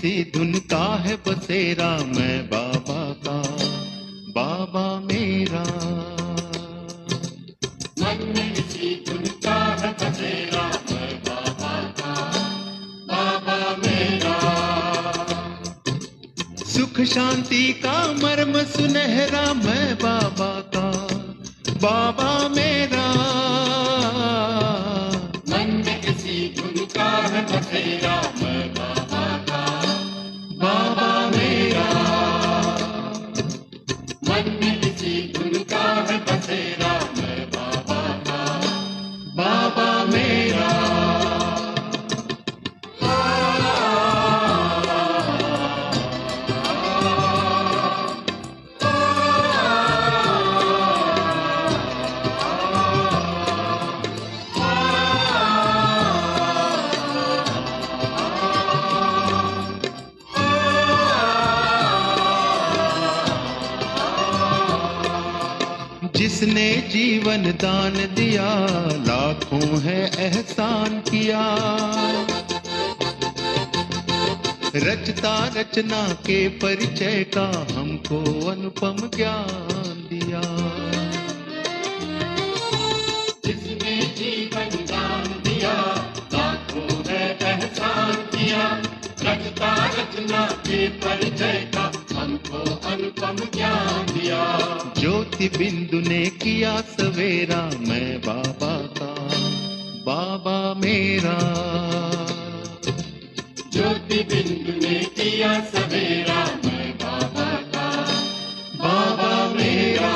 C धुन का है बसेरा मैं बाबा का, बाबा मेरा। मन में सी धुन का है बसेरा मैं बाबा का, बाबा मेरा। सुख शांति का मर्म सुनहरा मैं बाबा का, बाबा मेरा। मन में किसी धुन का है बसेरा मैं बाबा का, बाबा मेरा। मन में किसी धुन का है बसेरा मैं बाबा का, बाबा मेरा। जिसने जीवन दान दिया लाखों है एहसान किया, रचता रचना के परिचय का हमको अनुपम ज्ञान दिया। जिसने जीवन दान दिया लाखों है एहसान किया, रचता रचना के परिचय का हमको अनुपम ज्ञान दिया। ज्योति बिंदु ने किया सवेरा मैं बाबा का, बाबा मेरा। ज्योति बिंदु ने किया सवेरा मैं बाबा का, बाबा मेरा।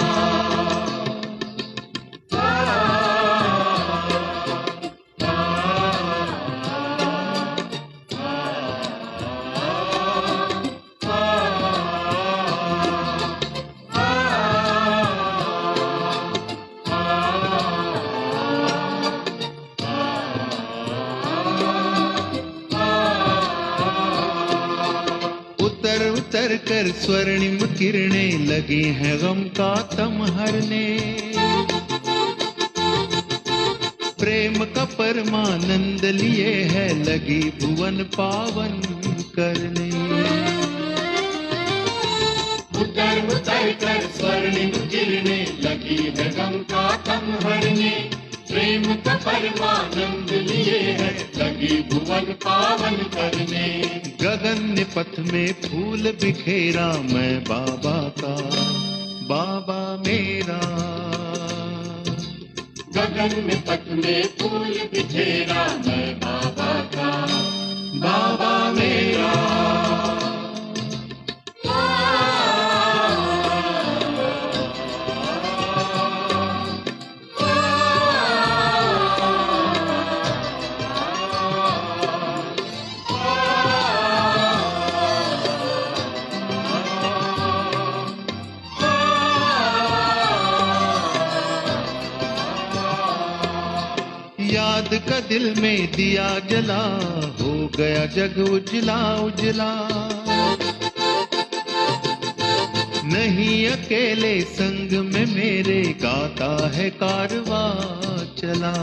उतर कर स्वर्णिम किरणें लगी हैं गम का तम हरने, प्रेम का परमानंद लिए है लगी भुवन पावन करने। उतर उतर कर स्वर्णिम किरणें लगी है गम का तम हरने, प्रेम का परमानंद लिए है लगी भुवन पावन करने। गगन ने पथ में फूल बिखेरा मैं बाबा का, बाबा मेरा। गगन में पथ में फूल बिखेरा मैं बाबा का, बाबा मेरा। याद का दिल में दिया जला हो गया जग उजला उजला, नहीं अकेले संग में मेरे गाता है कारवां चला।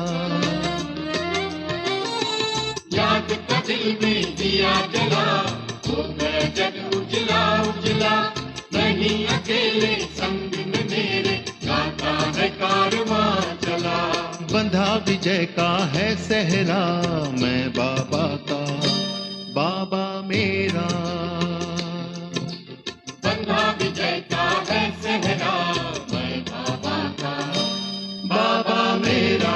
याद का दिल में दिया जला हो गया जग उजला उजला, नहीं अकेले संग में मेरे गाता है कारवां चला। बंधा विजय का है सहरा मैं बाबा का, बाबा मेरा। बंधा विजय का है सहरा मैं बाबा का, बाबा मेरा।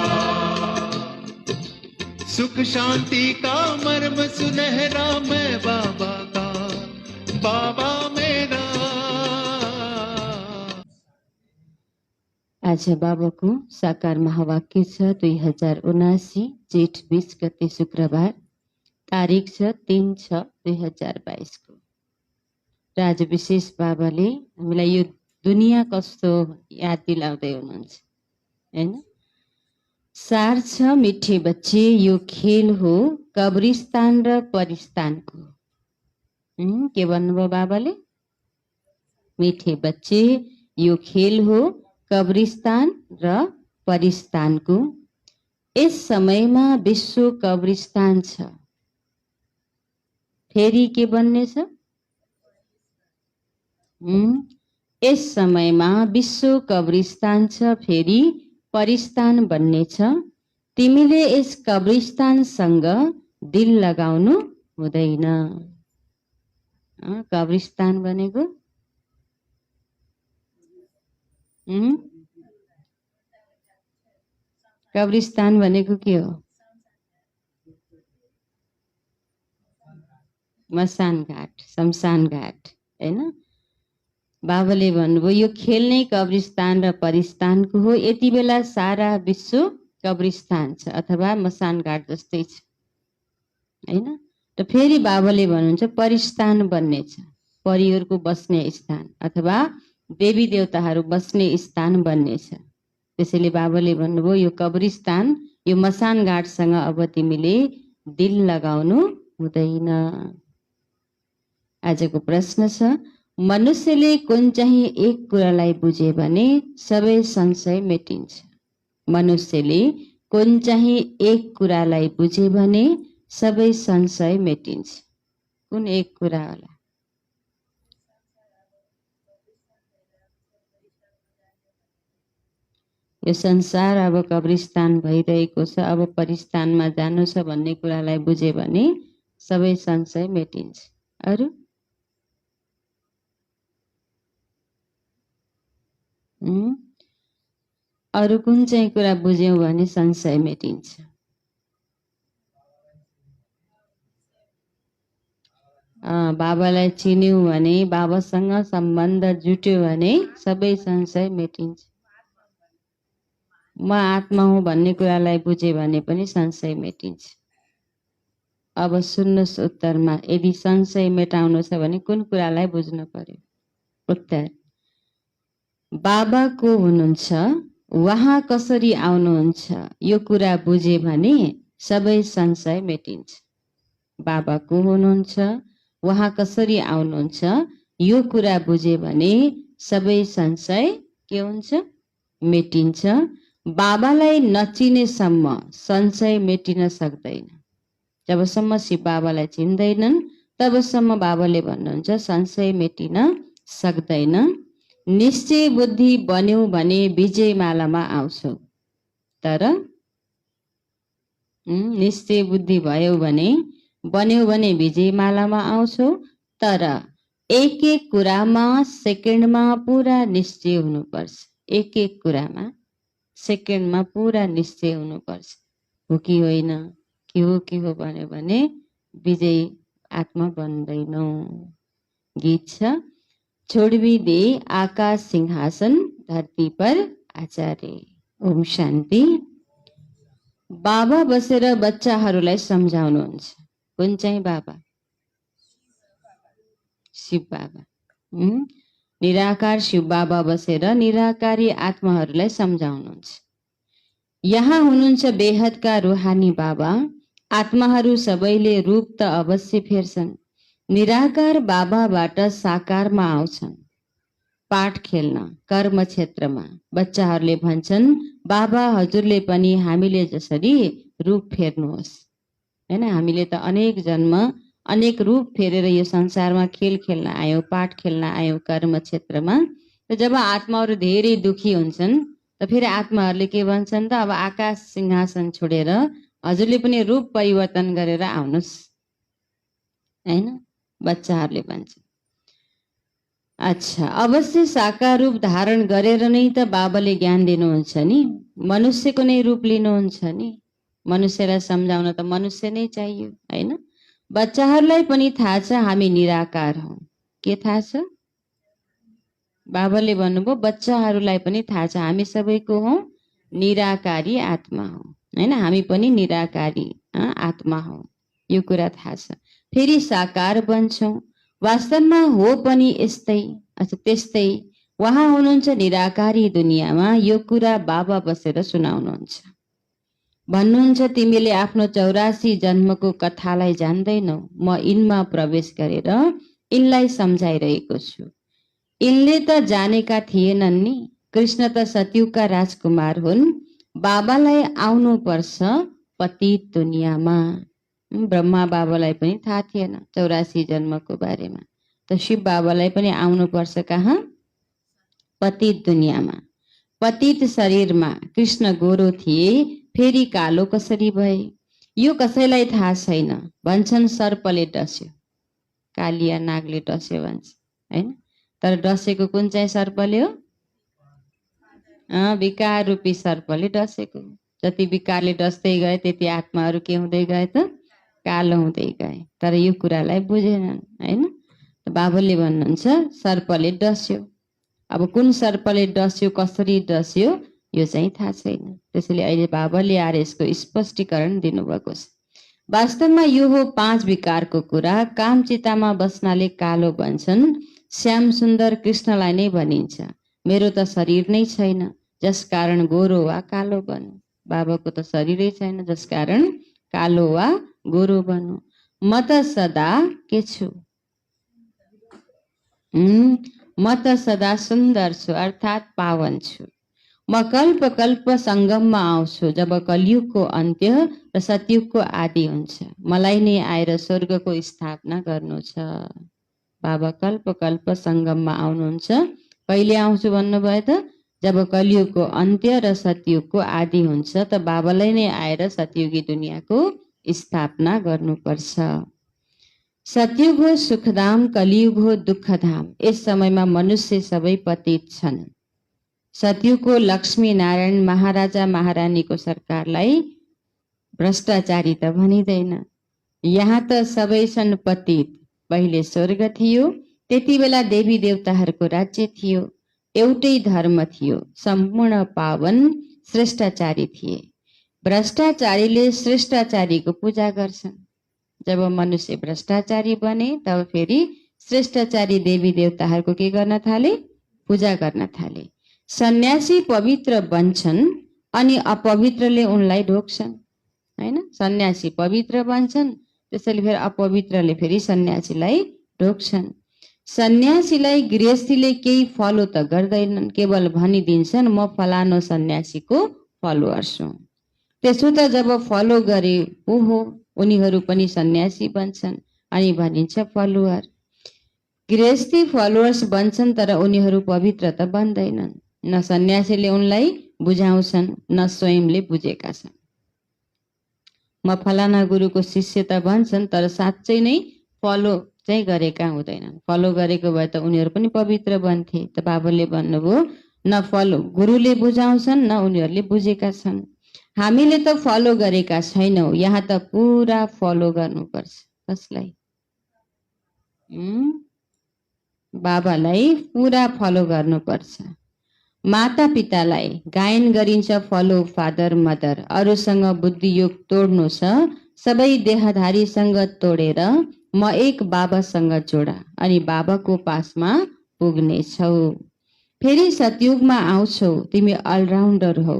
सुख शांति का मर्म सुनहरा मैं बाबा का, बाबा मेरा। आज बाबाको साकार महावाक्य छ 2079 जेठ 20 गते शुक्रबार, तारिक छ 3/6/2022 को। र आज विशेष बाबाले हामीलाई यो दुनियाँ कस्तो याद दिलाउँदै हुनुहुन्छ हैन। सार छ मिठे बच्चे यो खेल हो कब्रिस्तान र परिस्तानको। के भन्नुभयो बाबाले? मिठे बच्चे यो खेल हो कब्रिस्तान र परिस्तानको। इस समयमा विश्व कब्रिस्तान छ। फेरि के बन्नेछ? यस समयमा विश्व कब्रिस्तान छ, फेरि परिस्तान बन्नेछ। तिमीले यस कब्रिस्तानसँग दिल लगाउनु हुँदैन। कब्रिस्तान भनेको कब्रिस्तान भनेको के हो? मसान घाट, शमशान घाट, हैन? बाबाले भन्नुभयो यो खेल नै कब्रिस्तान र परिस्तानको हो। यति बेला सारा विश्व कब्रिस्तान छ अथवा मसान घाट जस्तै छ, हैन? र फेरि बाबाले भन्नुहुन्छ परिस्तान बन्नेछ, परिहरूको बस्ने स्थान अथवा देवी देवताहरू बस्ने स्थान बन्नेछ। त्यसैले बाबाले भन्नुभयो यो कब्रिस्तान, यो मसान घाटसँग अब तिमीले दिल लगाउनु हुँदैन। आजको प्रश्न छ, मनुष्यले कुन चाहिँ एक कुरालाई बुझे भने सबै संशय मेटिन्छ? मनुष्यले कुन चाहिँ एक कुरालाई बुझे भने सबै संशय मेटिन्छ? कुन एक कुरा होला? यो संसार अब कब्रिस्तान भइरहेको छ, अब परिस्तानमा जानु छ भन्ने कुरालाई बुझे भने सबै संशय मेटिन्छ। अरु अरु कुन चाहिँ कुरा बुझ्यौं भने संशय मेटिन्छ? बाबालाई चिन्यौं भने, बाबासँग सम्बन्ध जुट्यो भने सबै संशय मेटिन्छ। म आत्मा हुँ भन्ने कुरालाई बुझे भने पनि संशय मेटिन्छ। अब सुन्नुहोस् उत्तरमा, यदि संशय मेटाउनु छ भने कुन कुरालाई बुझ्नु पर्यो? उत्तर, बाबा को हुनुहुन्छ, उहाँ कसरी आउनुहुन्छ, यो कुरा बुझे भने सबै संशय मेटिन्छ। बाबा को हुनुहुन्छ, उहाँ कसरी आउनुहुन्छ, यो कुरा बुझे भने सबै संशय के हुन्छ? मेटिन्छ। बाबालाई नचिनेसम्म संशय मेटिन सक्दैन। जबसम्म शिव बाबालाई चिन्दैनन् तबसम्म बाबाले भन्नुहुन्छ संशय मेटिन सक्दैन। निश्चय बुद्धि बन्यौ भने विजयमालामा आउँछौ, तर निश्चय बुद्धि भयो भने, बन्यौ भने विजयमालामा आउँछौ, तर एक एक कुरामा सेकेन्डमा पुरा निश्चय हुनुपर्छ। एक एक कुरामा सेकेन्डमा पुरा निश्चय हुनुपर्छ। हो कि होइन, के हो भन्यो भने विजय आत्मा बन्दैनौ। गीत छ, छोडवी दे आकाश सिंहासन, धरती पर आचार्य। ओम शान्ति। बाबा बसेर बच्चाहरूलाई सम्झाउनुहुन्छ। कुन चाहिँ बाबा? शिव बाबा। निराकार शिव बाबा बसेर निराकारी आत्माहरूलाई सम्झाउनुहुन्छ। यहाँ हुनुहुन्छ बेहदका रूहानी बाबा। आत्माहरू सबैले रूप त अवश्य फेर्छन्। निराकार बाबाबाट साकारमा आउँछन् पाठ खेल्न कर्म क्षेत्रमा। बच्चाहरूले भन्छन् बाबा हजुरले पनि हामीले जसरी रूप फेर्नुहोस्, हैन? हामीले त अनेक जन्म अनेक रूप फेरेर यो संसारमा खेल खेल्न आयौं, पाठ खेल्न आयौं कर्म क्षेत्रमा। त जब आत्माहरू धेरै दुखी हुन्छन् त फेरि आत्माहरूले के भन्छन् त, अब आकाश सिंहासन छोडेर हजुरले पनि रूप परिवर्तन गरेर आउनुहोस्, हैन? बच्चाहरूले भन्छन्। अच्छा, अवश्य साकार रूप धारण गरेर नै त बाबाले ज्ञान दिनुहुन्छ नि। मनुष्यको नै रूप लिनुहुन्छ नि। मनुष्यलाई सम्झाउन त मनुष्य नै चाहियो, हैन? बच्चाहरूलाई पनि थाहा छ हामी निराकार हौं। के थाहा छ? बाबाले भन्नुभयो बच्चाहरूलाई पनि थाहा छ हामी सबैको हौं निराकारी आत्मा हौं, हैन? हामी पनि निराकारी आत्मा हौं, यो कुरा थाहा छ। फेरि साकार बन्छौं। वास्तवमा हो पनि यस्तै। अच्छा, त्यस्तै उहाँ हुनुहुन्छ निराकारी दुनियाँमा। यो कुरा बाबा बसेर सुनाउनुहुन्छ। भन्नुहुन्छ तिमीले आफ्नो 84 जन्मको कथालाई जान्दैनौ। म यिनमा प्रवेश गरेर यिनलाई सम्झाइरहेको छु। यिनले त जानेका थिएनन् नि। कृष्ण त सत्युगका राजकुमार हुन्। बाबालाई आउनु पर्छ पतित दुनियाँमा। ब्रह्मा बाबालाई पनि थाहा थिएन 84 जन्मको बारेमा। त शिव बाबालाई पनि आउनुपर्छ कहाँ? पतित दुनियाँमा। पतित शरीरमा कृष्ण गोरो थिए, फेरि कालो कसरी भए? यो कसैलाई थाहा छैन। भन्छन् सर्पले डस्यो, कालिया नागले डस्यो भन्छ हैन। तर डसेको कुन चाहिँ सर्पले हो? विकार रूपी सर्पले डसेको। जति विकारले डस्दै गए त्यति आत्माहरू के हुँदै गए त? कालो हुँदै गए। तर यो कुरालाई बुझेनन् हैन। बाबाले भन्नुहुन्छ सर्पले डस्यो। अब कुन सर्पले डस्यो, कसरी डस्यो यो चाहिँ थाहा छैन। त्यसैले अहिले बाबाले आएर यसको स्पष्टीकरण दिनुभएको छ। वास्तवमा यो हो 5 विकारको कुरा। काम चितामा बस्नाले कालो बन्छन्। श्याम सुन्दर कृष्णलाई नै भनिन्छ मेरो त शरीर नै छैन, जसकारण गोरो वा कालो बनु। बाबाको त शरीरै छैन, जसकारण कालो वा गोरो बनु। म त सदा के छु? म त सदा सुन्दर छु, अर्थात् पावन छु। म कल्प कल्प सङ्गममा आउँछु, जब कलियुगको अन्त्य र सतयुगको आदि हुन्छ। मलाई नै आएर स्वर्गको स्थापना गर्नु छ। बाबा कल्प कल्प सङ्गममा आउनुहुन्छ। कहिले आउँछु भन्नुभयो त? जब कलियुगको अन्त्य र सतयुगको आदि हुन्छ, त बाबालाई नै आएर सतयुगी दुनियाँको स्थापना गर्नुपर्छ। सतयुग हो सुखधाम, कलियुग हो दुःखधाम। यस समयमा मनुष्य सबै पतित छन्। सतयुगको लक्ष्मी नारायण महाराजा महारानीको सरकारलाई भ्रष्टाचारी त भनिँदैन। यहाँ त सबै छन् पतित। पहिले स्वर्ग थियो, त्यति बेला देवी देवताहरूको राज्य थियो, एउटै धर्म थियो, सम्पूर्ण पावन श्रेष्ठाचारी थिए। भ्रष्टाचारीले श्रेष्ठाचारीको पूजा गर्छन्। जब मनुष्य भ्रष्टाचारी बने तब फेरि श्रेष्ठाचारी देवी देवताहरूको के गर्न थाले? पूजा गर्न थाले। सन्यासी पवित्र बन्छन् अनि अपवित्रले उनलाई ढोक्छन् हैन। सन्यासी पवित्र बन्छन्, त्यसैले फेरि अपवित्रले फेरि सन्यासीलाई ढोक्छन्। सन्यासीलाई गृहस्थीले केही फलो त गर्दैनन्, केवल भनिदिन्छन् म फलानो सन्यासीको फलोअर्स हुँ। त्यसो त जब फलो गरे हो उनीहरू पनि सन्यासी बन्छन् अनि भनिन्छ फलोअर। गृहस्थी फलोअर्स बन्छन् तर उनीहरू पवित्र त बन्दैनन्। न सन्यासीले उनलाई बुझाउँछन् न स्वयंले बुझेका छन्। म फलाना गुरुको शिष्य त भन्छन् तर साँच्चै नै फलो चाहिँ गरेका हुँदैनन्। फलो गरेको भए त उनीहरू पनि पवित्र बन्थे। त बाबाले भन्नुभयो न फलो गुरुले बुझाउँछन् न उनीहरूले बुझेका छन्। हामीले त फलो गरेका छैनौँ, यहाँ त पुरा फलो गर्नुपर्छ। कसलाई? बाबालाई पुरा फलो गर्नुपर्छ। माता पितालाई गायन गरिन्छ फलो फादर मदर। अरूसँग बुद्धियोग तोड्नु छ, सबै देहधारीसँग तोडेर म एक बाबासँग जोडा अनि बाबाको पासमा पुग्नेछौ। फेरि सतयुगमा आउँछौ, तिमी अलराउन्डर हौ।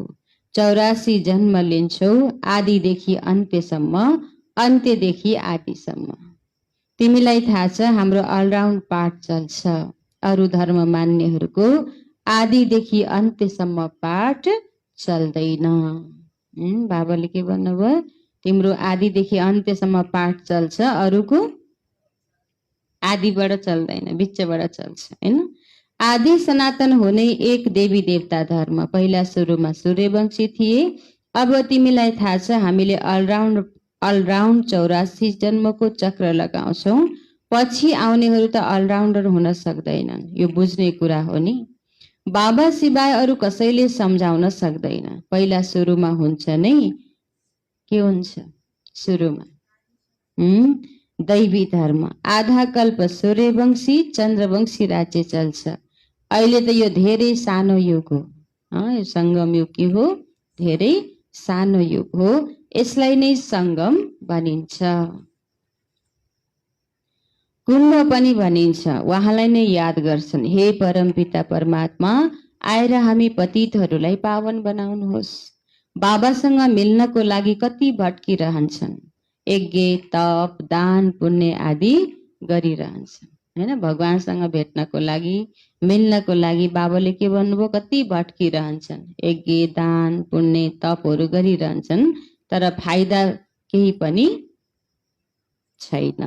84 जन्म लिन्छौ, आदिदेखि अन्त्यसम्म, अन्त्यदेखि आदिसम्म। तिमीलाई थाहा छ हाम्रो अलराउन्ड पाठ चल्छ। अरू धर्म मान्नेहरूको आदिदेखि अन्त्यसम्म पाठ चल्दैन। बाबाले के भन्नुभयो? तिम्रो आदिदेखि अन्त्यसम्म पाठ चल्छ, अरूको आदिबाट चल्दैन, बिचबाट चल्छ हैन। आदि सनातन हुने एक देवी देवता धर्म। पहिला सुरुमा सूर्यवंशी थिए। अब तिमीलाई थाहा छ हामीले अलराउन्ड 84 जन्मको चक्र लगाउँछौ। पछि आउनेहरू त अलराउन्डर हुन सक्दैनन्। यो बुझ्ने कुरा हो नि। बाबा सिवाय अरू कसैले सम्झाउन सक्दैन। पहिला सुरुमा हुन्छ नै के हुन्छ? सुरुमा दैवी धर्म। आधा कल्प सूर्यवंशी चन्द्रवंशी राज्य चल्छ। अहिले त यो धेरै सानो युग हो। यो सङ्गम युग के हो? धेरै सानो युग हो। यसलाई नै सङ्गम भनिन्छ। कुम्भ पनि भनिन्छ। उहाँलाई नै याद गर्छन्, हे परमपिता परमात्मा आएर हामी पतितहरूलाई पावन बनाउनुहोस्। बाबासँग मिल्नको लागि कति भट्किरहन्छन्, यज्ञ तप दान पुण्य आदि गरिरहन्छन् हैन। भगवानसँग भेट्नको लागि मिल्नको लागि बाबाले के भन्नुभयो? कति भट्किरहन्छन्, यज्ञ दान पुण्य तपहरू गरिरहन्छन्, तर फाइदा केही पनि छैन।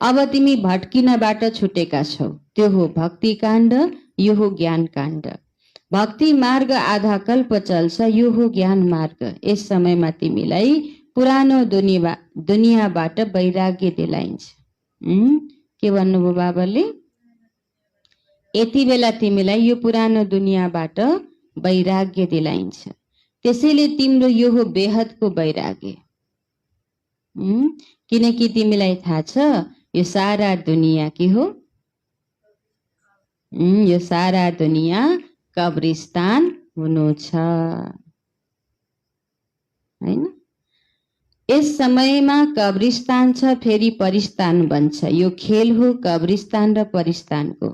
अब तिमी भट्किनबाट छुटेका छौ। त्यो हो भक्ति काण्ड, यो हो ज्ञान काण्ड। भक्ति मार्ग आधा कल्प चल्छ, यो हो ज्ञान मार्ग। यस समयमा तिमीलाई पुरानो दुनियाँबाट वैराग्य दिलाइन्छ। के भन्नुभयो बाबाले? यति बेला तिमीलाई यो पुरानो दुनियाँबाट वैराग्य दिलाइन्छ। त्यसैले तिम्रो यो हो बेहदको वैराग्य। किनकि तिमीलाई थाहा छ यो सारा दुनियाँ के हो? यो सारा दुनियाँ कब्रिस्तान हुनु छ, हैन? यस समयमा कब्रिस्तान छ, फेरि परिस्तान बन्छ। यो खेल हो कब्रिस्तान र परिस्तानको।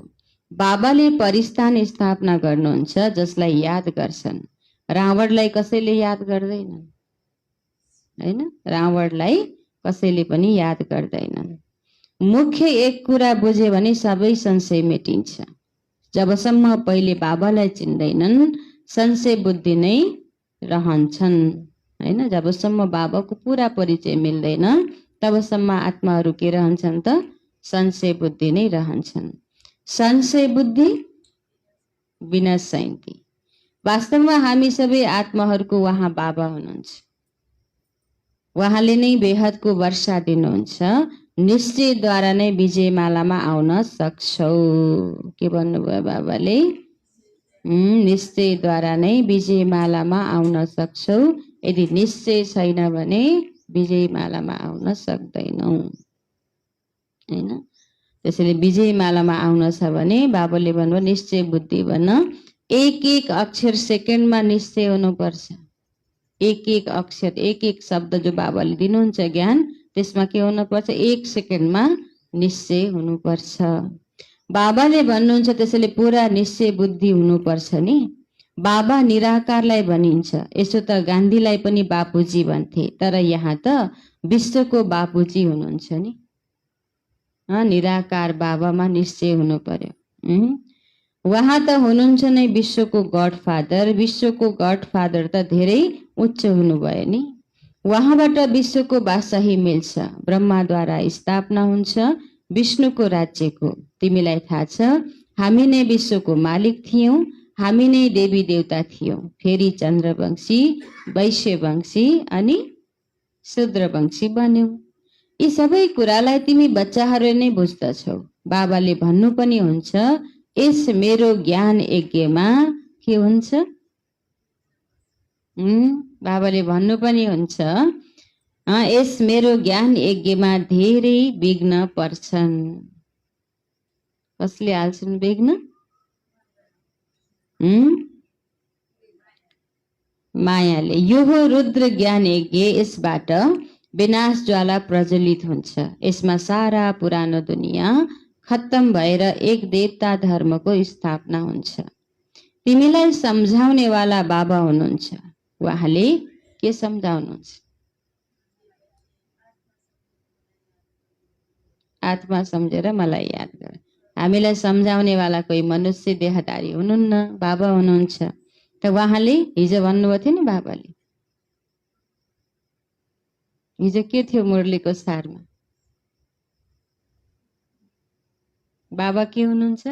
बाबाले परिस्तान स्थापना गर्नुहुन्छ, जसलाई याद गर्छन्। रावणलाई कसैले याद गर्दैनन्, हैन? रावणलाई कसैले पनि याद गर्दैनन्। मुख्य एक कुरा बुझ्यो भने सबै संशय मेटिन्छ। जबसम्म पहिले बाबालाई चिन्दैनन्, संशय बुद्धि नै रहन्छन्, हैन? जबसम्म बाबाको पूरा परिचय मिल्दैन, तबसम्म आत्माहरू के रहन्छन् त? संशय बुद्धि नै रहन्छन्। संशय बुद्धि विनशयन्ति। वास्तवमा हामी सबै आत्माहरूको उहाँ बाबा हुनुहुन्छ। उहाँले नै बेहदको वर्षा दिनुहुन्छ। निश्चयद्वारा नै विजयमालामा आउन सक्छौ। के भन्नुभयो बाबाले? निश्चयद्वारा नै विजयमालामा आउन सक्छौ। यदि निश्चय छैन भने विजयमालामा आउन सक्दैनौ, हैन? त्यसैले विजयमालामा आउन छ भने बाबाले भन्नुभयो निश्चय बुद्धि भन्न। एक एक अक्षर सेकेन्डमा निश्चय हुनुपर्छ। एक एक अक्षर, एक एक शब्द जो बाबाले दिनुहुन्छ ज्ञान, त्यसमा के हुनुपर्छ? एक सेकेन्डमा निश्चय हुनुपर्छ। बाबाले भन्नुहुन्छ त्यसैले पूरा निश्चय बुद्धि हुनुपर्छ नि। बाबा निराकारलाई भनिन्छ। यसो त गान्धीलाई पनि बापुजी भन्थे, तर यहाँ त विश्वको बापुजी हुनुहुन्छ नि। निराकार बाबामा निश्चय हुनु पर्यो। उहाँ त हुनुहुन्छ नै विश्वको गडफादर। विश्वको गडफादर त धेरै उच्च हुनुभयो नि। उहाँबाट विश्वको बादशाही मिल्छ। ब्रह्माद्वारा स्थापना हुन्छ विष्णुको राज्यको। तिमीलाई थाहा छ हामी नै विश्वको मालिक थियौं, हामी नै देवी देवता थियौं। फेरि चन्द्रवंशी, वैश्यवंशी अनि शूद्रवंशी बन्यौ। यी सबै कुरालाई तिमी बच्चाहरूले नै बुझ्दछौ। बाबाले भन्नु पनि हुन्छ यस मेरो ज्ञान यज्ञमा के हुन्छ? बाबाले भन्नु पनि हुन्छ यस मेरो ज्ञान यज्ञमा धेरै विघ्न पर्छन्। कसले हाल्छन् विघ्न? मायाले। यो हो रुद्र ज्ञान यज्ञ। यसबाट विनाश ज्वाला प्रज्वलित हुन्छ। यसमा सारा पुरानो दुनियाँ खत्तम भएर एक देवता धर्मको स्थापना हुन्छ। तिमीलाई सम्झाउने वाला बाबा हुनुहुन्छ। उहाँले के सम्झाउनुहुन्छ? आत्मा सम्झेर मलाई याद गर। हामीलाई सम्झाउने वाला कोही मनुष्य देहधारी हुनुहुन्न, बाबा हुनुहुन्छ। त उहाँले हिजो भन्नुभएको थियो नि, बाबाले हिजो के थियो मुरलीको सारमा? बाबा के हुनुहुन्छ?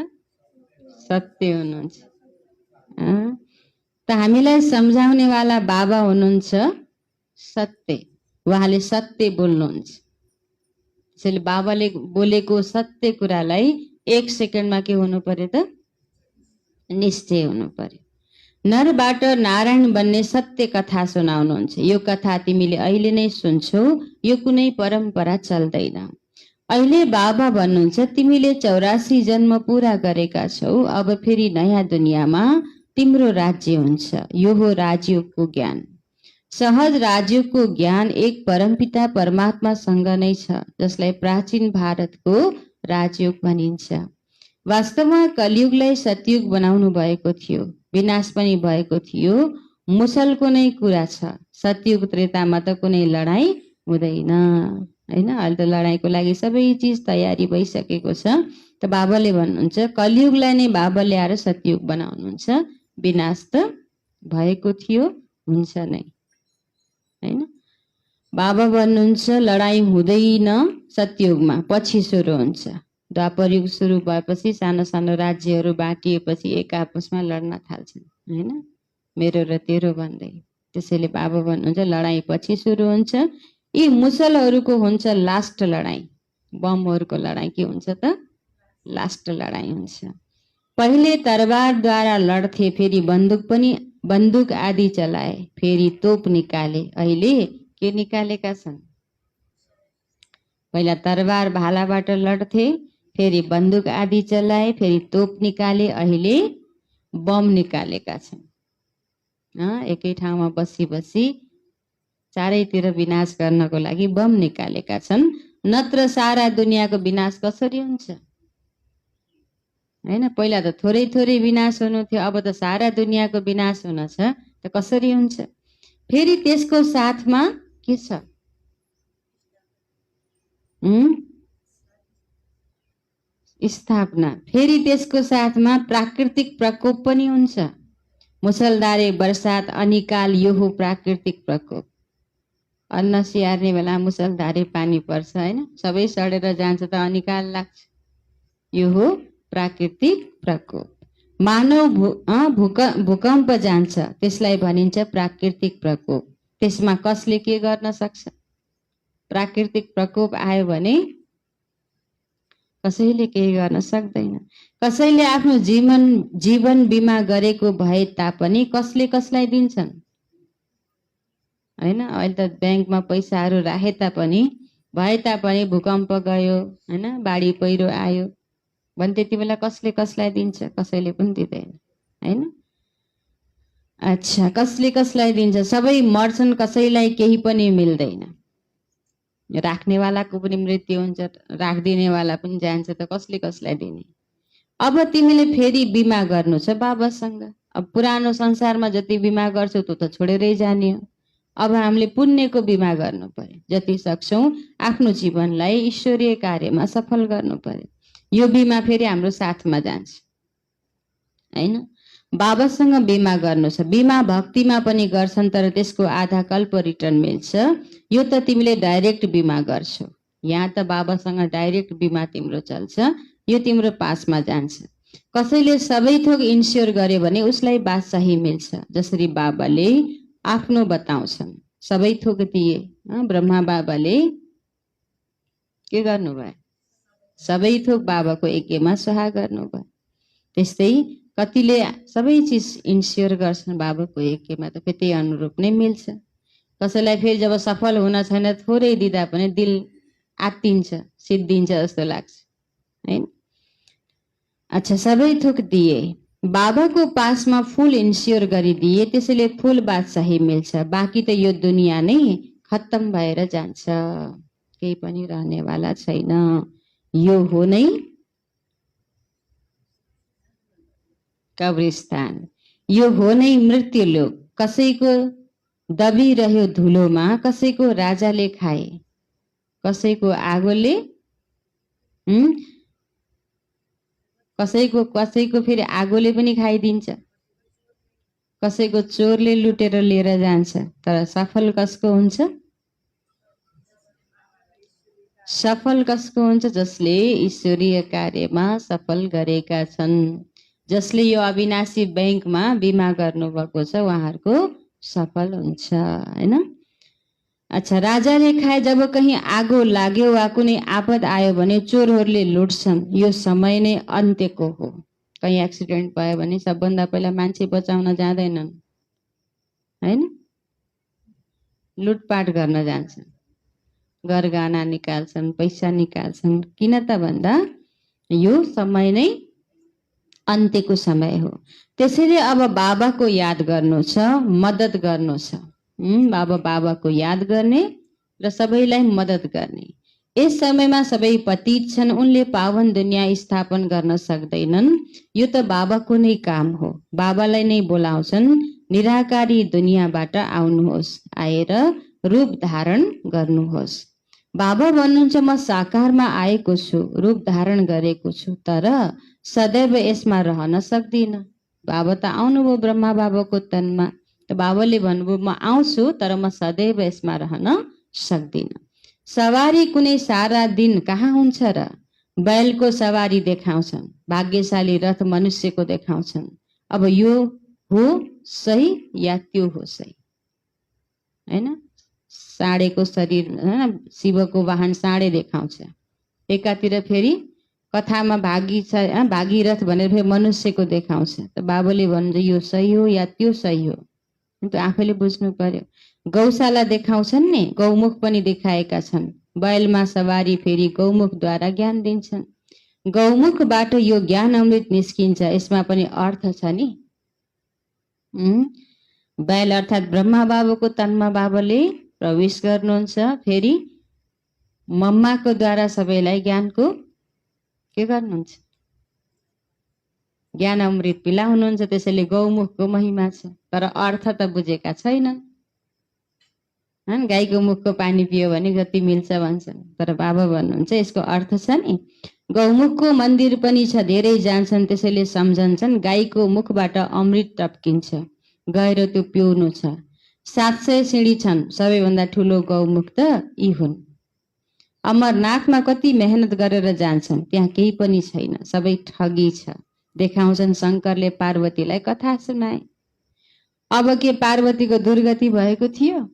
सत्य हुनुहुन्छ। त हामीलाई सम्झाउने वाला बाबा हुनुहुन्छ सत्य। उहाँले सत्य बोल्नुहुन्छ। त्यसैले बाबाले बोलेको सत्य कुरालाई एक सेकेन्डमा के हुनु पर्यो त? निश्चय हुनु पर्यो। नरबाट नारायण बन्ने सत्य कथा सुनाउनुहुन्छ। यो कथा तिमीले अहिले नै सुन्छौ, यो कुनै परम्परा चल्दैन। अहिले बाबा भन्नुहुन्छ तिमीले 84 जन्म पूरा गरेका छौ, अब फेरि नयाँ दुनियाँमा तिम्रो राज्य हुन्छ। यो हो राजयोगको ज्ञान। सहज राजयोगको ज्ञान एक परमपिता परमात्मासँग नै छ, जसलाई प्राचीन भारतको राजयोग भनिन्छ। वास्तवमा कलियुगलाई सतयुग बनाउनु भएको थियो, विनाश पनि भएको थियो। मुसलको नै कुरा छ। सतयुग त्रेतामा त कुनै लडाईँ हुँदैन, हैन? अहिले त लडाईँको लागि सबै चिज तयारी भइसकेको छ। त बाबाले भन्नुहुन्छ कलियुगलाई नै बाबाले आएर सतयुग बनाउनुहुन्छ। विनाश त भएको थियो, हुन्छ नै, हैन? बाबा भन्नुहुन्छ लडाईँ हुँदैन सतयुगमा, पछि सुरु हुन्छ। द्वापर युग सुरु भएपछि सानो सानो राज्यहरू बाँटिएपछि एक आपसमा लड्न थाल्छन् हैन, मेरो र तेरो भन्दै। त्यसैले बाबा भन्नुहुन्छ लडाईँ पछि सुरु हुन्छ। यी मुसलहरूको हुन्छ लास्ट लडाईँ, बमहरूको लडाईँ के हुन्छ त? लास्ट लडाईँ हुन्छ। पहिले तरबारद्वारा लड्थे, फेरि बन्दुक आदि चलाए, फेरि तोप निकाले। अहिले के निकालेका छन्? पहिला तरबार भालाबाट लड्थे, फेरि बन्दुक आदि चलाए, फेरि तोप निकाले, अहिले बम निकालेका छन्। एकै ठाउँमा बसी बसी चारैतिर विनाश गर्नको लागि बम निकालेका छन्। नत्र सारा दुनियाँको विनाश कसरी हुन्छ हैन? पहिला त थोरै थोरै विनाश हुनु थियो, अब त सारा दुनियाँको विनाश हुन छ, त कसरी हुन्छ? फेरि त्यसको साथमा के छ? स्थापना। फेरि त्यसको साथमा प्राकृतिक प्रकोप पनि हुन्छ। मुसलधारे वर्षात, अनिकाल, यो हो प्राकृतिक प्रकोप। अन्न स्याहार्ने बेला मुसलधारे पानी पर्छ हैन, सबै सडेर जान्छ त अनिकाल लाग्छ, यो हो प्राकृतिक प्रकोप। मानव भूकम्प जान्छ, त्यसलाई भनिन्छ प्राकृतिक प्रकोप। त्यसमा कसले के गर्न सक्छ? प्राकृतिक प्रकोप आयो भने कसैले केही गर्न सक्दैन। कसैले आफ्नो जीवन बिमा गरेको भए तापनि कसले कसलाई दिन्छन् हैन? अहिले त ब्याङ्कमा पैसाहरू राखे तापनि भए तापनि भूकम्प गयो हैन, बाढी पहिरो आयो भने त्यति बेला कसले कसलाई दिन्छ? कसैले पनि दिँदैन हैन। अच्छा, कसले कसलाई दिन्छ? सबै मर्छन्, कसैलाई केही पनि मिल्दैन। राख्नेवालाको पनि मृत्यु हुन्छ, राखिदिनेवाला पनि जान्छ, त कसले कसलाई दिने? अब तिमीले फेरि बिमा गर्नु छ बाबासँग। अब पुरानो संसारमा जति बिमा गर्छौ त्यो त छोडेरै जाने हो। अब हामीले पुण्यको बिमा गर्नु पर्यो। जति सक्छौँ आफ्नो जीवनलाई ईश्वरीय कार्यमा सफल गर्नु पर्यो। यो बिमा फेरि हाम्रो साथमा जान्छ हैन। बाबासँग बिमा गर्नु छ। बिमा भक्तिमा पनि गर्छन्, तर त्यसको आधा कल्प रिटर्न मिल्छ। यो त तिमीले डाइरेक्ट बिमा गर्छौ। यहाँ त बाबासँग डाइरेक्ट बिमा तिम्रो चल्छ, यो तिम्रो पासमा जान्छ। कसैले सबै थोक इन्स्योर गर्यो भने उसलाई बादशाही मिल्छ। जसरी बाबाले आफ्नो बताउँछन्, सबै थोक दिए। ब्रह्मा बाबाले के गर्नुभयो? सबै थोक बाबाको यज्ञमा स्वाहा गर्नुभयो। त्यस्तै कतिले सबै चिज इन्स्योर गर्छन् बाबाको यज्ञमा, त फेरि त्यही अनुरूप नै मिल्छ। कसैलाई फेरि जब सफल हुन छैन, थोरै दिँदा पनि दिल आत्तिन्छ, सिद्धिन्छ जस्तो लाग्छ हैन। अच्छा, सबै थोक दिए, बाबाको पासमा फुल इन्स्योर गरिदिए, त्यसैले फुल बादशाही मिल्छ। बाँकी त यो दुनियाँ नै खत्तम भएर जान्छ, केही पनि रहनेवाला छैन। यो हो नै कब्रिस्तान, यो हो नै मृत्युलोक। कसैको दबिरह्यो धुलोमा, कसैको राजाले खाए, कसैको आगोले कसैको फेरि आगोले पनि खाइदिन्छ। कसैको चोरले लुटेर लिएर जान्छ, तर सफल कसको हुन्छ? सफल कसको हुन्छ? जसले ईश्वरीय कार्यमा सफल गरेका छन्, जसले यो अविनाशी ब्याङ्कमा बिमा गर्नुभएको छ, उहाँहरूको सफल हुन्छ हैन। अच्छा, राजाले खाए, जब कहीँ आगो लाग्यो वा कुनै आपद आयो भने चोरहरूले लुट्छन्। यो समय नै अन्त्यको हो। कहीँ एक्सिडेन्ट भयो भने सबभन्दा पहिला मान्छे बचाउन जाँदैनन् हैन, लुटपाट गर्न जान्छन्, गरगहना निकाल्छन्, पैसा निकाल्छन्। किन त भन्दा यो समय नै अन्त्यको समय हो। त्यसैले अब बाबाको याद गर्नु छ, मद्दत गर्नु छ। बाबाको याद गर्ने र सबैलाई मद्दत गर्ने। यस समयमा सबै पतित छन्, उनले पावन दुनियाँ स्थापन गर्न सक्दैनन्। यो त बाबाको नै काम हो। बाबालाई नै बोलाउँछन्, निराकारी दुनियाँबाट आउनुहोस्, आएर रूप धारण गर्नुहोस्। बाबा भन्नुहुन्छ, म साकारमा आएको छु, रूप धारण गरेको छु, तर सदैव यसमा रहन सक्दिन। बाबा त आउनुभयो ब्रह्मा बाबाको तनमा, त बाबाले भन्नुभयो म आउँछु, तर म सदैव यसमा रहन सक्दिन। सवारी कुनै सारा दिन कहाँ हुन्छ र? बैलको सवारी देखाउँछन्, भाग्यशाली रथ मनुष्यको देखाउँछन्। अब यो हो सही या त्यो हो सही? हैन, साँडेको शरीर, शिवको वाहन साँडे देखाउँछ। एकातिर फेरि कथामा भागीरथ भनेर फेरि मनुष्यको देखाउँछ। त बाबुले भन्छ यो सही हो या त्यो सही हो? त आफैले बुझ्नु पर्यो। गौशाला देखाउँछन् नि, गौमुख पनि देखाएका छन्। बैलमा सवारी फेरि गौमुखद्वारा ज्ञान दिन्छन्। गौमुखबाट यो ज्ञान अमृत निस्किन्छ, यसमा पनि अर्थ छ नि। बैल अर्थात् ब्रह्मा बाबुको तनमा बाबाले प्रवेश गर्नुहुन्छ, फेरि मम्माको द्वारा सबैलाई ज्ञानको के गर्नुहुन्छ? ज्ञान अमृत पिलाउनुहुन्छ। त्यसैले गौमुखको महिमा छ, तर अर्थ त बुझेका छैनन्। गाईको मुखको पानी पियो भने जति मिल्छ भन्छन्, तर बाबा भन्नुहुन्छ यसको अर्थ छ नि। गौमुखको मन्दिर पनि छ, धेरै जान्छन्, त्यसैले सम्झन्छन् गाईको मुखबाट अमृत टप्किन्छ, गएर त्यो पिउनु छ। 700 सिँढी छन्, सबैभन्दा ठुलो गौमुख त यी हुन्। अमरनाथमा कति मेहनत गरेर जान्छन्, त्यहाँ केही पनि छैन, सबै ठगी छ। देखाउँछन् शङ्करले पार्वतीलाई कथा सुनाए। अब के पार्वतीको दुर्गति भएको थियो?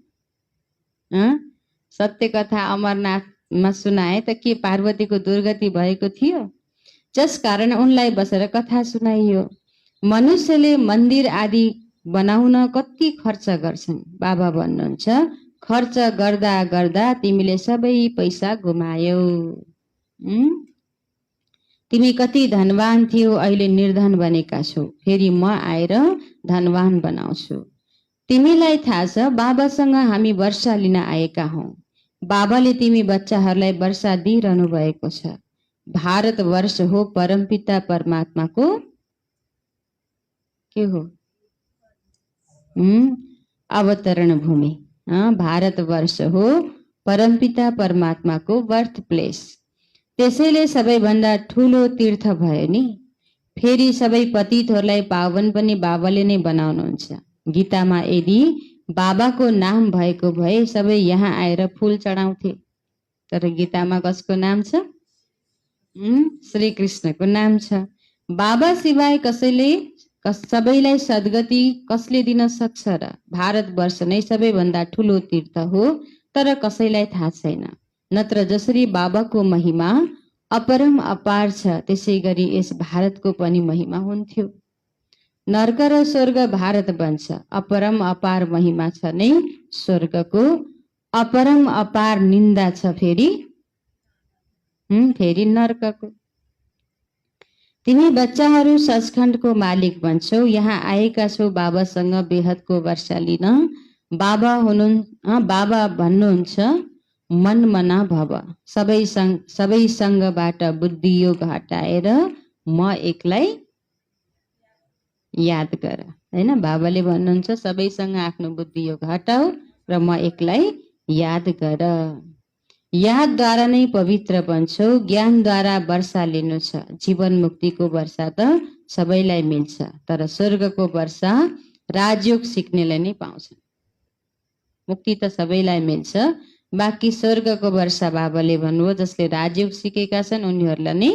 सत्य कथा अमरनाथमा सुनाए त के पार्वतीको दुर्गति भएको थियो? जस कारण उनलाई बसेर कथा सुनाइयो। मनुष्यले मन्दिर आदि बनाउन कति खर्च गर्छन्। बाबा भन्नुहुन्छ खर्च गर्दा गर्दा तिमीले सबै पैसा गुमायौ। तिमी कति धनवान थियौ, अहिले निर्धन बनेका छौ, फेरि म आएर धनवान बनाउँछु। तिमीलाई थाहा छ बाबासँग हामी वर्षा लिन आएका हौ। बाबाले तिमी बच्चाहरूलाई वर्षा दिइरहनु भएको छ। भारत वर्ष हो परमपिता परमात्माको के हो? अवतरण भूमि। भारत वर्ष हो परमपिता परमात्माको बर्थ प्लेस। त्यसैले सबैभन्दा ठुलो तीर्थ भयो नि। फेरि सबै पतितहरूलाई पावन पनि बाबाले नै बनाउनुहुन्छ। गीतामा यदि बाबाको नाम भएको भए सबै यहाँ आएर फूल चढाउँथे, तर गीतामा कसको नाम छ? श्री कृष्णको नाम छ। बाबा सिवाय सबैलाई सद्गति कसले दिन सक्छ र? भारतवर्ष नै सबैभन्दा ठुलो तीर्थ हो, तर कसैलाई थाहा छैन। नत्र जसरी बाबाको महिमा अपरम अपार छ, त्यसै गरी यस भारतको पनि महिमा हुन्थ्यो। नर्क र स्वर्ग भारत बन्छ। अपरम अपार महिमा छ नै स्वर्गको, अपरम अपार निन्दा छ फेरि नर्कको। तिमी बच्चाहरू सचखण्डको मालिक बन्छौ। यहाँ आएका छौ बाबासँग बेहदको वर्षा लिन। बाबा भन्नुहुन्छ मन मना भव, सबै सङ्गबाट बुद्धि योग हटाएर म एक्लै याद गर। हैन, बाबाले भन्नुहुन्छ सबैसँग आफ्नो बुद्धि योग हटाऊ र म एक्लै याद गर। यादद्वारा नै पवित्र बन्छौ। ज्ञानद्वारा वर्षा लिनु छ। जीवन मुक्तिको वर्षा त सबैलाई मिल्छ, तर स्वर्गको वर्षा राजयोग सिक्नेलाई नै पाउँछ। मुक्ति त सबैलाई मिल्छ, बाँकी स्वर्गको वर्षा बाबाले भन्नुभयो जसले राजयोग सिकेका छन् उनीहरूलाई नै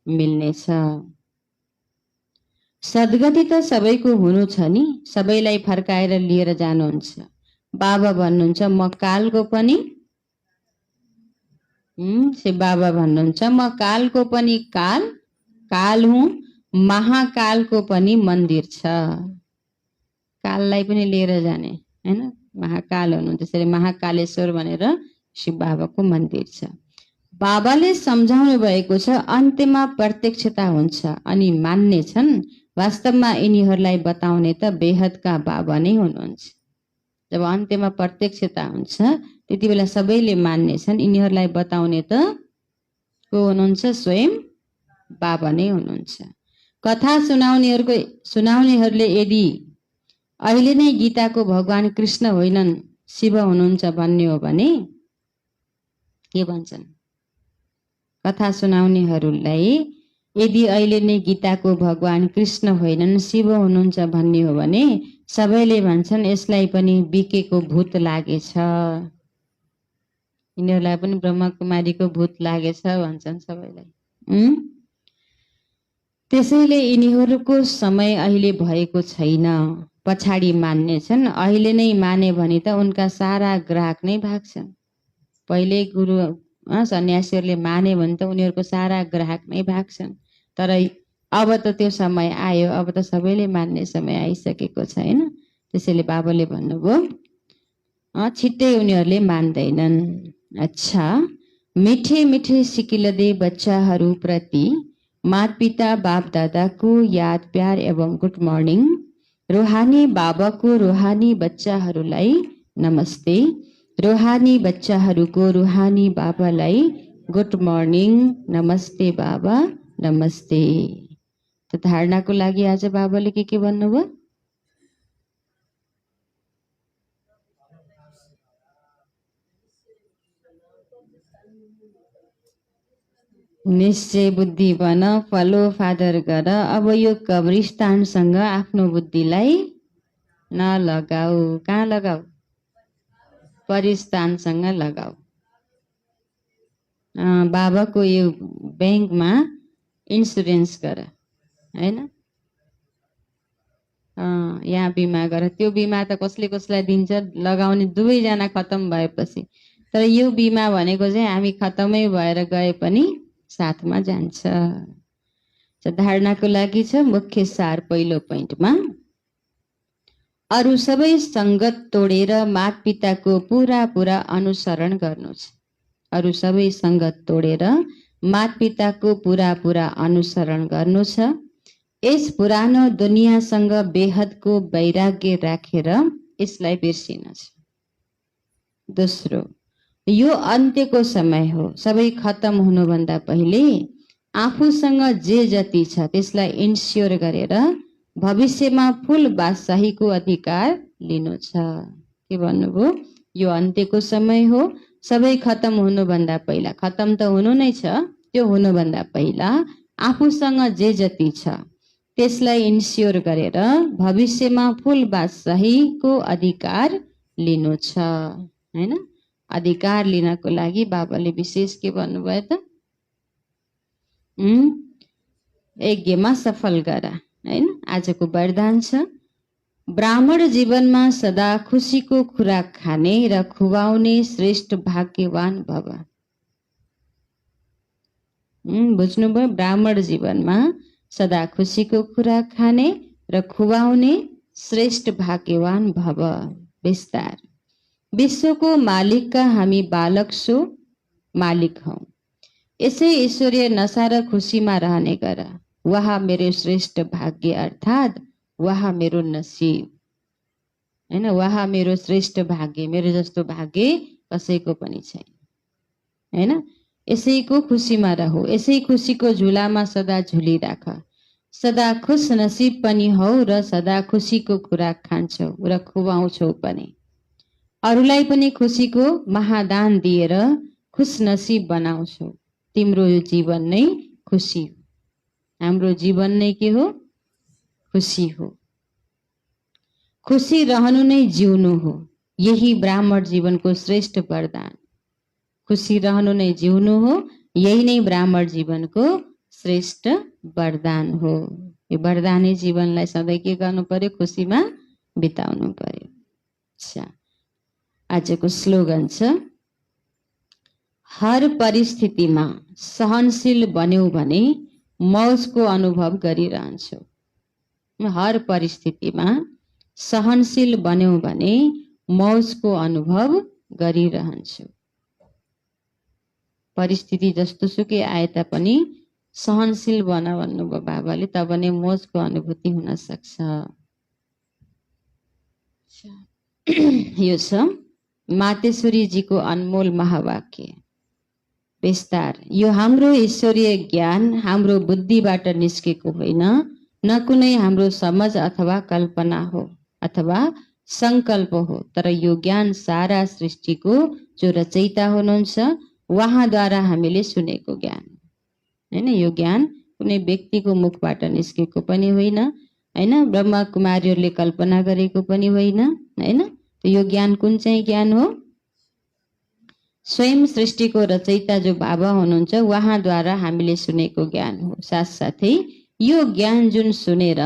मिल्नेछ। सद्गति त सबैको हुनु छ नि, सबैलाई फर्काएर लिएर जानुहुन्छ। बाबा भन्नुहुन्छ म कालको पनि बाबा भन्नुहुन्छ म कालको पनि काल हुँ, महाकालको पनि मन्दिर छ। काललाई पनि लिएर जाने, हैन, महाकाल हुनुहुन्छ। त्यसैले महाकालेश्वर भनेर शिव बाबाको मन्दिर छ। बाबाले सम्झाउनु भएको छ अन्त्यमा प्रत्यक्षता हुन्छ अनि मान्ने छन्। वास्तवमा यिनीहरूलाई बताउने त बेहदका बाबा नै हुनुहुन्छ। जब अन्त्यमा प्रत्यक्षता हुन्छ त्यति बेला सबैले मान्ने छन्। यिनीहरूलाई बताउने त को हुनुहुन्छ? स्वयं बाबा नै हुनुहुन्छ। कथा सुनाउनेहरूले यदि अहिले नै गीताको भगवान कृष्ण होइनन् शिव हुनुहुन्छ भन्ने हो भने के भन्छन्? कथा सुनाउनेहरूलाई यदि अहिले नै गीताको भगवान कृष्ण होइनन् शिव हुनुहुन्छ भन्ने हो भने सबैले भन्छन् यसलाई पनि बिकेको भूत लागेछ। यिनीहरूलाई पनि ब्रह्मकुमारीको भूत लागेछ भन्छन् सबैलाई। त्यसैले यिनीहरूको समय अहिले भएको छैन, पछाडि मान्नेछन्। अहिले नै माने भने त उनका सारा ग्राहक नै भाग्छन्। पहिले गुरु सन्यासीहरूले माने भने त उनीहरूको सारा ग्राहक नै भाग्छन्। तर अब त त्यो समय आयो, अब त सबैले मान्ने समय आइसकेको छ हैन। त्यसैले बाबाले भन्नुभयो छिट्टै उनीहरूले मान्दैनन्। अच्छा, मिठे मिठे सिकिलदे बच्चाहरू प्रति माता पिता बाप दादाको याद प्यार एवं गुड मर्निङ। रूहानी बाबाको रूहानी बच्चाहरूलाई नमस्ते। रूहानी बच्चाहरूको रूहानी बाबालाई गुड मर्निङ, नमस्ते बाबा, नमस्ते। त धारणाको लागि आज बाबाले के भन्नुभयो? निश्चय बुद्धि बन, फलो फादर गर। अब यो कब्रिस्तानसँग आफ्नो बुद्धिलाई नलगाऊ। कहाँ लगाऊ? परिस्तानसँग लगाऊ। बाबाको यो ब्याङ्कमा इन्सुरेन्स गर हैन। यहाँ बिमा गर। त्यो बिमा त कसले कसलाई दिन्छ, लगाउने दुवैजना खत्तम भएपछि। तर यो बिमा भनेको चाहिँ हामी खत्तमै भएर गए पनि साथमा जान्छ। धारणाको लागि छ मुख्य सार पहिलो पोइन्टमा, अरू सबै सङ्गत तोडेर माता पिताको पुरा पुरा अनुसरण गर्नु छ। अरू सबै सङ्गत तोडेर माता पिताको पुरा पुरा अनुसरण गर्नु छ। यस पुरानो दुनियाँसँग बेहदको वैराग्य राखेर यसलाई बिर्सिनु छ। दोस्रो, यो अन्त्यको समय हो। सबै खत्तम हुनुभन्दा पहिले आफूसँग जे जति छ त्यसलाई इन्स्योर गरेर भविष्यमा फुल बादशाहीको अधिकार लिनु छ। के भन्नुभयो? यो अन्त्यको समय हो। सबै खत्तम हुनुभन्दा पहिला, खत्तम त हुनु नै छ, त्यो हुनुभन्दा पहिला आफूसँग जे जति छ त्यसलाई इन्स्योर गरेर भविष्यमा फुल बादशाहीको अधिकार लिनु छ हैन। अधिकार लिनको लागि बाबाले विशेष के भन्नुभयो त? यज्ञमा सफल गर हैन। आजको वरदान छ ब्राह्मण जीवनमा सदा खुसीको खुराक खाने र खुवाउने श्रेष्ठ भाग्यवान भव। बुझ्नुभयो? ब्राह्मण जीवनमा सदा खुसीको खुराक खाने र खुवाउने श्रेष्ठ भाग्यवान भव। विस्तार, विश्वको मालिकका हामी बालक सो मालिक हौ। यसै ईश्वरीय नशा र खुसीमा रहने गर। वहाँ मेरो श्रेष्ठ भाग्य, अर्थात् वहाँ मेरो नसिब हैन। वहाँ मेरो श्रेष्ठ भाग्य, मेरो जस्तो भाग्य कसैको पनि छैन हैन। यसैको खुसीमा रहो, यसै खुसीको झुलामा सदा झुलिराख। सदा खुश नसिब पनि हौ र सदा खुसीको खुराक खान्छौ र खुवाउँछौ पनि। अरूलाई पनि खुसीको महादान दिएर खुश नसिब बनाउँछौ। तिम्रो यो जीवन नै खुसी हो। हाम्रो जीवन नै के हो? खुसी हो। खुसी रहनु नै जिउनु हो। यही ब्राह्मण जीवनको श्रेष्ठ वरदान। खुसी रहनु नै जिउनु हो, यही नै ब्राह्मण जीवनको श्रेष्ठ वरदान हो। यो वरदानी जीवनलाई सधैँ के गर्नु पर्यो? खुसीमा बिताउनु पर्यो। अच्छा, आजको स्लोगन छ हर परिस्थितिमा सहनशील बन्यौ भने मौजको अनुभव गरिरहन्छौ। हर परिस्थितिमा सहनशील बन्यौ भने मौजको अनुभव गरिरहन्छौ। परिस्थिति जस्तो सुकै आए तापनि सहनशील बन भन्नुभयो बाबाले, तब नै मौजको अनुभूति हुन सक्छ। यो छ मातेश्वरीजीको अनमोल महावाक्य। विस्तार, यो हाम्रो ईश्वरीय ज्ञान हाम्रो बुद्धिबाट निस्केको होइन, न कुनै हाम्रो समझ अथवा कल्पना हो अथवा संकल्प हो, तर यो ज्ञान सारा सृष्टिको जो रचयिता हुनुहुन्छ उहाँद्वारा हामीले सुनेको ज्ञान हैन। यो ज्ञान कुनै व्यक्तिको मुखबाट निस्केको पनि होइन हैन, ब्रह्मा कुमारीहरूले कल्पना गरेको पनि होइन हैन। यो ज्ञान कुन चाहिँ ज्ञान हो? स्वयं सृष्टिको रचयिता जो बाबा हुनुहुन्छ उहाँद्वारा हामीले सुनेको ज्ञान हो। साथसाथै यो ज्ञान जुन सुनेर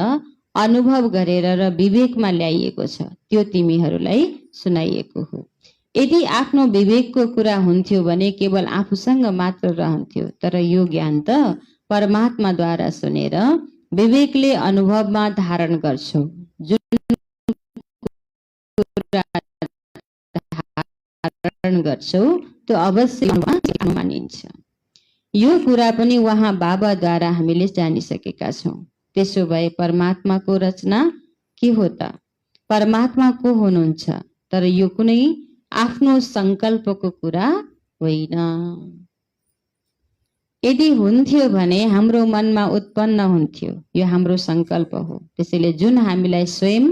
अनुभव गरेर र विवेकमा ल्याइएको छ त्यो तिमीहरूलाई सुनाइएको हो। यदि आफ्नो विवेकको कुरा हुन्थ्यो भने केवल आफूसँग मात्र रहन्थ्यो, तर यो ज्ञान त परमात्माद्वारा सुनेर विवेकले अनुभवमा धारण गर्छौ। जुन कुरा धारण गर्छौ त्यो अवश्य मानिन्छ। यो कुरा पनि उहाँ बाबाद्वारा हामीले जानिसकेका छौँ। त्यसो भए परमात्माको रचना के हो त? परमात्मा को हुनुहुन्छ? तर यो कुनै आफ्नो संकल्पको कुरा होइन। यदि हुन्थ्यो भने हाम्रो मनमा उत्पन्न हुन्थ्यो। यो हाम्रो संकल्प हो। त्यसैले जुन हामीलाई स्वयं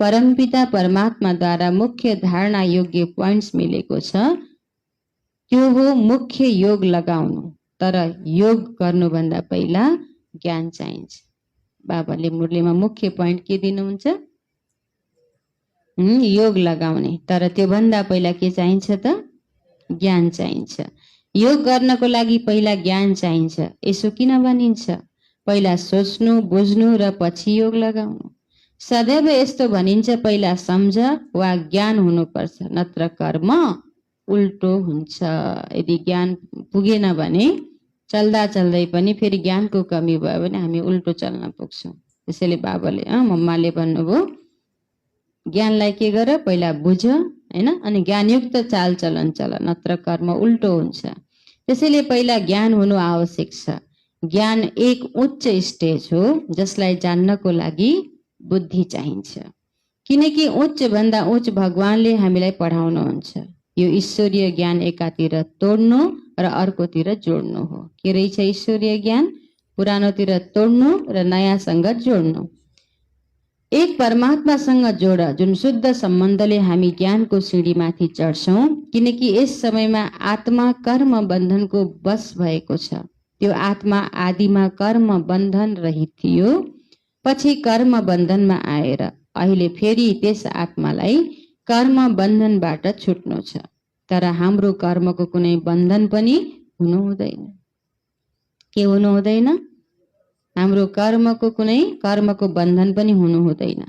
परमपिता परमात्माद्वारा मुख्य धारणा योग्य पोइन्ट्स मिलेको छ त्यो हो मुख्य योग लगाउनु। तर योग गर्नुभन्दा पहिला ज्ञान चाहिन्छ। बाबाले मुरलीमा मुख्य पोइन्ट के दिनुहुन्छ? योग लगाउने। तर त्यो भन्दा पहिला के चाहिन्छ त? ज्ञान चाहिन्छ। योग गर्नको लागि पहिला ज्ञान चाहिन्छ। यसो किन भनिन्छ? पहिला सोच्नु बुझ्नु र पछि योग लगाउनु। सदैव यस्तो भनिन्छ पहिला सम्झ वा ज्ञान हुनुपर्छ, नत्र कर्म उल्टो हुन्छ। यदि ज्ञान पुगेन भने चल्दा चल्दै पनि फेरि ज्ञानको कमी भयो भने हामी उल्टो चल्न पुग्छौँ। त्यसैले बाबाले मम्माले भन्नुभयो ज्ञानलाई के गर? पहिला बुझ, हैन? अनि ज्ञानयुक्त चाल चलन चल, नत्र कर्म उल्टो हुन्छ। त्यसैले पहिला ज्ञान हुनु आवश्यक छ। ज्ञान एक उच्च स्टेज हो जसलाई जान्नको लागि बुद्धि चाहिन्छ। किनकि उच्च भन्दा उच्च भगवानले हामीलाई पढाउनुहुन्छ। यो ईश्वरीय ज्ञान एकातिर तोड्नु र अर्कोतिर जोड्नु हो। के रहेछ ईश्वरीय ज्ञान? पुरानोतिर तोड्नु र नयाँसँग जोड्नु। एक परमात्मासँग जोड, जुन शुद्ध सम्बन्धले हामी ज्ञानको सिँढीमाथि चढ्छौँ। किनकि यस समयमा आत्मा कर्म बन्धनको बस भएको छ। त्यो आत्मा आदिमा कर्म बन्धन रहित थियो, पछि कर्म बन्धनमा आएर अहिले फेरि त्यस आत्मालाई कर्म बन्धनबाट छुट्नु छ। तर हाम्रो कर्मको कुनै बन्धन पनि हुनु हुँदैन। के हुनु हुँदैन? हाम्रो कर्मको कुनै कर्मको बन्धन पनि हुनु हुँदैन।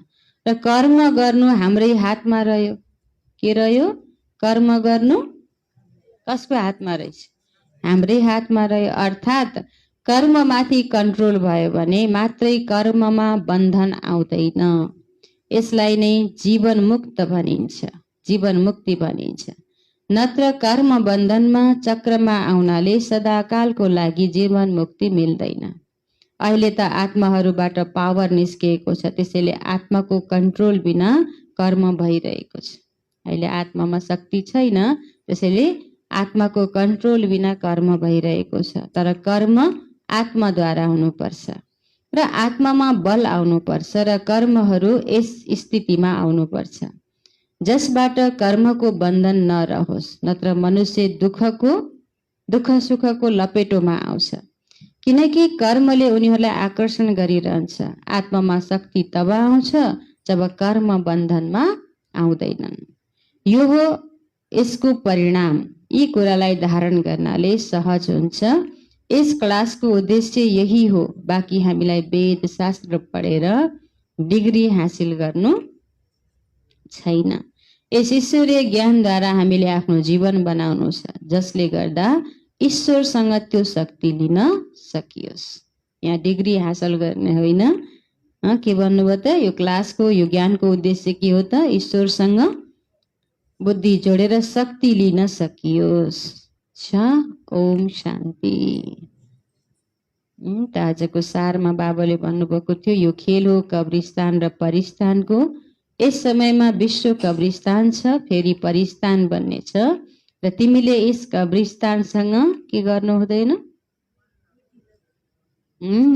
र कर्म गर्नु हाम्रै हातमा रह्यो। के रह्यो? कर्म गर्नु कसको हातमा रहेछ? हाम्रै हातमा रह्यो। अर्थात् कर्ममाथि कन्ट्रोल भयो भने मात्रै कर्ममा बन्धन आउँदैन। यसलाई नै जीवन मुक्त भनिन्छ, जीवन मुक्ति भनिन्छ। नत्र कर्म बन्धनमा चक्रमा आउनाले सदाकालको लागि जीवन मुक्ति मिल्दैन। अहिले त आत्माहरूबाट पावर निस्किएको छ, त्यसैले आत्माको कन्ट्रोल बिना कर्म भइरहेको छ। अहिले आत्मामा शक्ति छैन, त्यसैले आत्माको कन्ट्रोल बिना कर्म भइरहेको छ। तर कर्म आत्माद्वारा हुनुपर्छ र आत्मामा बल आउनुपर्छ र कर्महरू यस स्थितिमा आउनुपर्छ जसबाट कर्मको बन्धन नरहोस्। नत्र मनुष्य दुःख सुखको लपेटोमा आउँछ। किनकि कर्मले उनीहरूलाई आकर्षण गरिरहन्छ। आत्मामा शक्ति तब आउँछ जब कर्म बन्धनमा आउँदैनन्। यो हो यसको परिणाम। यी कुरालाई धारण गर्नाले सहज हुन्छ। यस क्लासको उद्देश्य यही हो। बाँकी हामीलाई वेद शास्त्र पढेर डिग्री हासिल गर्नु छैन। यस ईश्वरीय ज्ञानद्वारा हामीले आफ्नो जीवन बनाउनु छ, जसले गर्दा ईश्वरसँग त्यो शक्ति लिन सकियोस्। यहाँ डिग्री हासिल गर्ने होइन। के भन्नुभयो त? यो क्लासको यो ज्ञानको उद्देश्य के हो त? ईश्वरसँग बुद्धि जोडेर शक्ति लिन सकियोस्। ओम शान्ति। त आजको सारमा बाबाले भन्नुभएको थियो यो खेल हो कब्रिस्तान र परिस्तानको। यस समयमा विश्व कब्रिस्तान छ, फेरि परिस्तान बन्ने छ र तिमीले यस कब्रिस्तानसँग के गर्नु हुँदैन?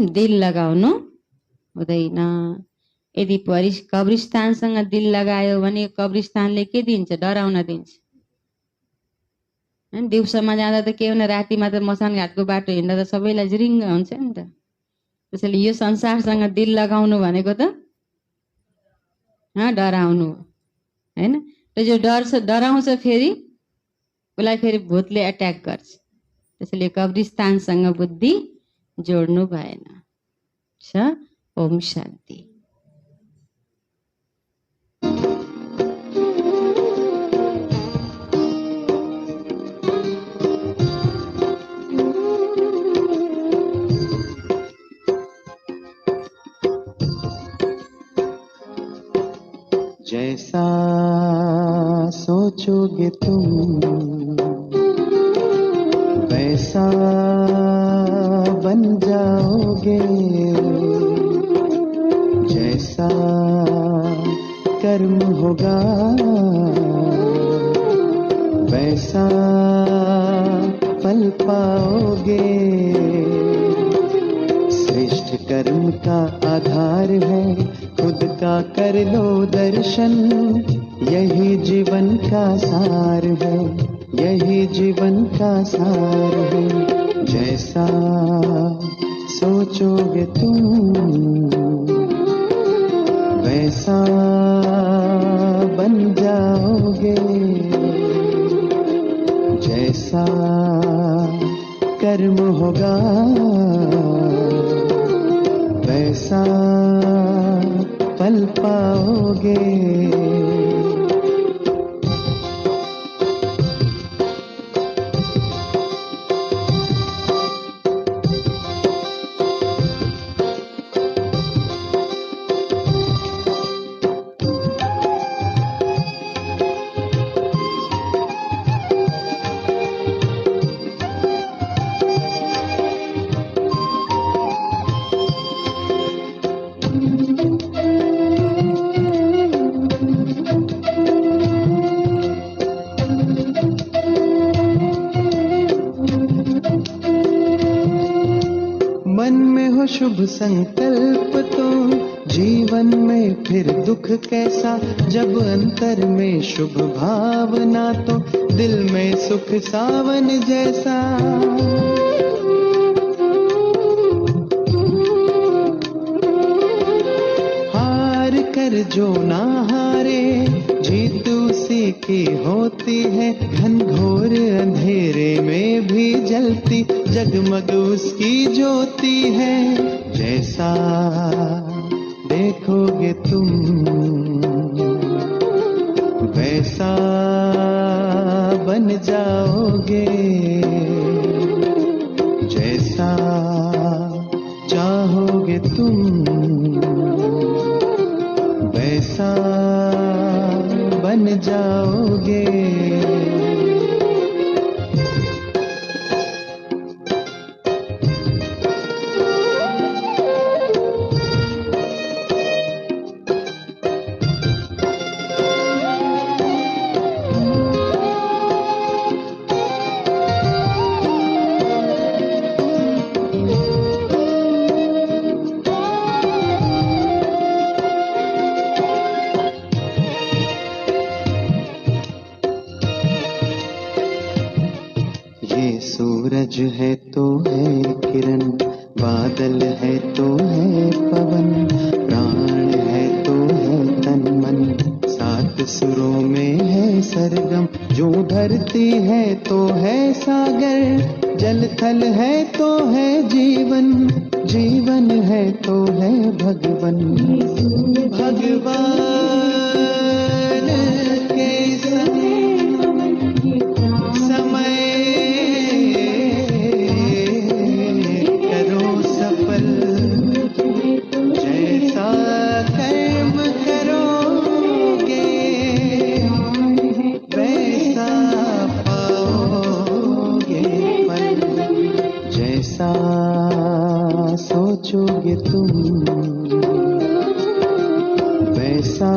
दिल लगाउनु हुँदैन। यदि कब्रिस्तानसँग दिल लगायो भने कब्रिस्तानले के दिन्छ? डराउन दिन्छ। दिउँसोमा जाँदा त के हुने, रातिमा त मसान घाटको बाटो हिँड्दा त सबैलाई जिरिङ्ग हुन्छ नि त। त्यसैले यो संसारसँग दिल लगाउनु भनेको त डराउनु होइन। र जो डराउँछ फेरि उसलाई फेरि भूतले एट्याक गर्छ। त्यसैले कब्रिस्तानसँग बुद्धि जोड्नु भएन। ओम शान्ति। जैसा सोचोगे तुम वैसा बन जाओगे, जैसा कर्म होगा वैसा फल पाओगे। श्रेष्ठ कर्म का आधार है खुद का कर लो दर्शन, यही जीवन का सार है, यही जीवन का सार है। जैसा सोचोगे तुम वैसा बन जाओगे, जैसा कर्म होगा वैसा फल पाओगे। शुभ संकल्प तो जीवन में फिर दुख कैसा, जब अंतर में शुभ भावना तो दिल में सुख सावन जैसा। हार कर जो ना हारे जीत उसी की होती है, घनघोर अंधेरे में भी जलती जगमग उसकी ज्योति है। जैसा देखोगे तुम वैसा बन जाओगे, जैसा चाहोगे तुम वैसा बन जाओगे। सूरज है तो है किरण, बादल है तो है पवन, प्राण है तो है तन मन, सात सुरों में है सरगम। जो धरती है तो है सागर, जल थल है तो है जीवन, जीवन है तो है भगवन। भगवान के समय करो सफल, जैसा कर्म करोगे वैसा पाओगे फल। जैसा सोचोगे तुम वैसा